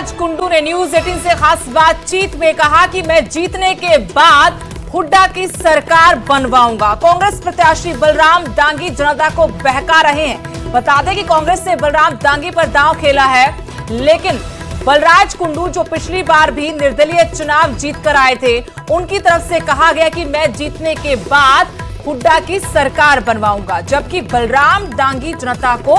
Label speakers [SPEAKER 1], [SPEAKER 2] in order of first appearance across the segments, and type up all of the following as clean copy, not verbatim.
[SPEAKER 1] बलराज कुंडू ने न्यूज 18 से खास बातचीत में कहा कि मैं जीतने के बाद हुड्डा की सरकार बनवाऊंगा। कांग्रेस प्रत्याशी बलराम दांगी जनता को बहका रहे हैं। बता दें कि कांग्रेस ने बलराम दांगी पर दांव खेला है, लेकिन बलराज कुंडू जो पिछली बार भी निर्दलीय चुनाव जीत कर आए थे, उनकी तरफ से कहा गया कि मैं जीतने के बाद हुड्डा की सरकार बनवाऊंगा, जबकि बलराम दांगी जनता को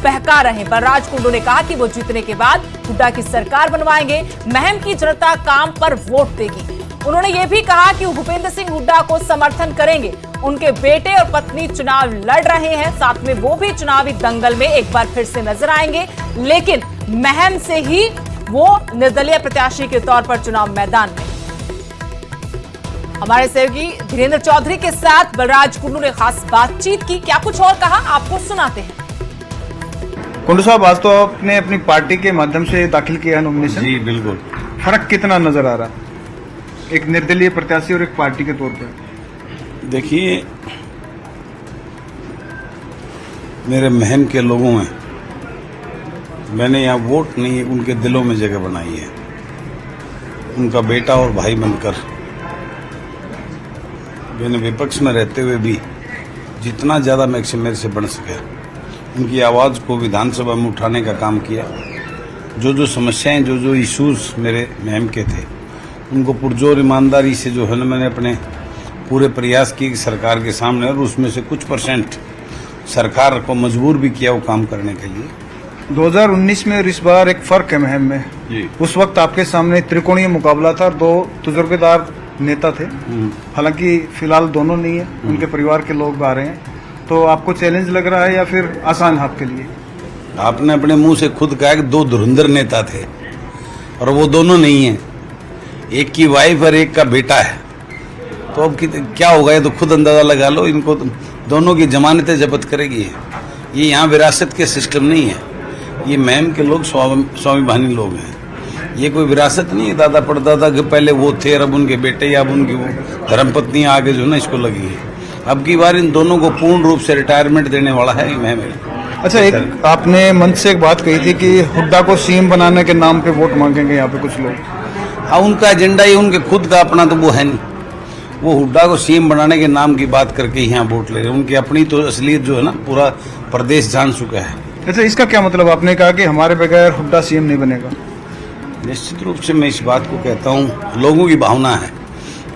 [SPEAKER 1] बहका रहे। बलराज कुंडू ने कहा कि वो जीतने के बाद हुड्डा की सरकार बनवाएंगे, महम की जनता काम पर वोट देगी। उन्होंने ये भी कहा कि भूपेंद्र सिंह हुड्डा को समर्थन करेंगे। उनके बेटे और पत्नी चुनाव लड़ रहे हैं, साथ में वो भी चुनावी दंगल में एक बार फिर से नजर आएंगे, लेकिन महम से ही वो निर्दलीय प्रत्याशी के तौर पर चुनाव मैदान में। हमारे सहयोगी धीरेन्द्र चौधरी के साथ बलराज कुंडू ने खास बातचीत की। क्या कुछ और कहा, आपको सुनाते हैं।
[SPEAKER 2] कुंडू साहब, आज तो आपने अपनी पार्टी के माध्यम से दाखिल किया है नॉमिनेशन।
[SPEAKER 3] जी बिल्कुल।
[SPEAKER 2] फर्क कितना नजर आ रहा है एक निर्दलीय प्रत्याशी और एक पार्टी के तौर पर?
[SPEAKER 3] देखिए, मेरे महम के लोगों में मैंने यहाँ वोट नहीं, उनके दिलों में जगह बनाई है। उनका बेटा और भाई बनकर मैंने विपक्ष में रहते हुए भी जितना ज़्यादा मैक्सिमम मेरे से बढ़ सके उनकी आवाज़ को विधानसभा में उठाने का काम किया। जो समस्याएं, जो इश्यूज मेरे महम के थे, उनको पुरजोर ईमानदारी से जो है ना मैंने अपने पूरे प्रयास किए कि सरकार के सामने, और उसमें से कुछ % सरकार को मजबूर भी किया वो काम करने के लिए।
[SPEAKER 2] 2019 में और इस बार एक फर्क है महम में
[SPEAKER 3] जी।
[SPEAKER 2] उस वक्त आपके सामने त्रिकोणीय मुकाबला था, 2 तजुर्बेदार नेता थे। हालांकि फिलहाल दोनों नहीं है, उनके परिवार के लोग आ रहे हैं, तो आपको चैलेंज लग रहा है या फिर आसान है आपके लिए?
[SPEAKER 3] आपने अपने मुंह से खुद कहा कि 2 धुरंधर नेता थे और वो दोनों नहीं है। एक की वाइफ और एक का बेटा है, तो अब क्या होगा ये तो खुद अंदाजा लगा लो। इनको दोनों की जमानतें जब्त करेगी। ये यहाँ विरासत के सिस्टम नहीं है। ये महम के लोग स्वाभिमानी लोग हैं। ये कोई विरासत नहीं है दादा परदादा के पहले वो थे और अब उनके बेटे या अब उनकी वो धर्मपत्नी आगे जो ना इसको लगी है। अब की बार इन दोनों को पूर्ण रूप से रिटायरमेंट देने वाला है महम।
[SPEAKER 2] अच्छा, एक आपने मंच से एक बात कही थी कि हुड्डा को सीएम बनाने के नाम पे वोट मांगेंगे यहाँ पे कुछ लोग।
[SPEAKER 3] हाँ, उनका एजेंडा ही उनके खुद का अपना तो वो है नहीं। वो हुड्डा को सीएम बनाने के नाम की बात करके यहाँ वोट ले रहे हैं। उनकी अपनी तो असलियत जो है ना पूरा प्रदेश जान चुका है।
[SPEAKER 2] अच्छा, इसका क्या मतलब? आपने कहा कि हमारे बगैर हुड्डा सीएम नहीं बनेगा।
[SPEAKER 3] निश्चित रूप से मैं इस बात को कहता हूँ, लोगों की भावना है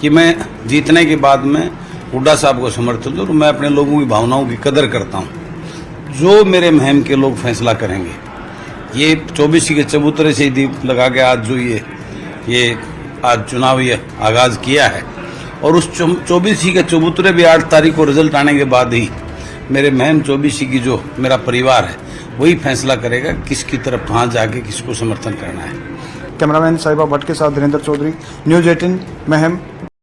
[SPEAKER 3] कि मैं जीतने के बाद में हुड्डा साहब को समर्थन दूँ। मैं अपने लोगों की भावनाओं की कदर करता हूँ। जो मेरे महम के लोग फैसला करेंगे, ये 24 के चबूतरे से दीप लगा के आज जो ये आज चुनाव ये आगाज किया है, और उस 24 के चबूतरे भी 8 तारीख को रिजल्ट आने के बाद ही मेरे महम 24 की जो मेरा परिवार है वही फैसला करेगा किसकी तरफ कहाँ जाके किसको समर्थन करना है।
[SPEAKER 2] कैमरामैन साहिबा भट्ट के साथ धीरेन्द्र चौधरी, न्यूज 18 महम।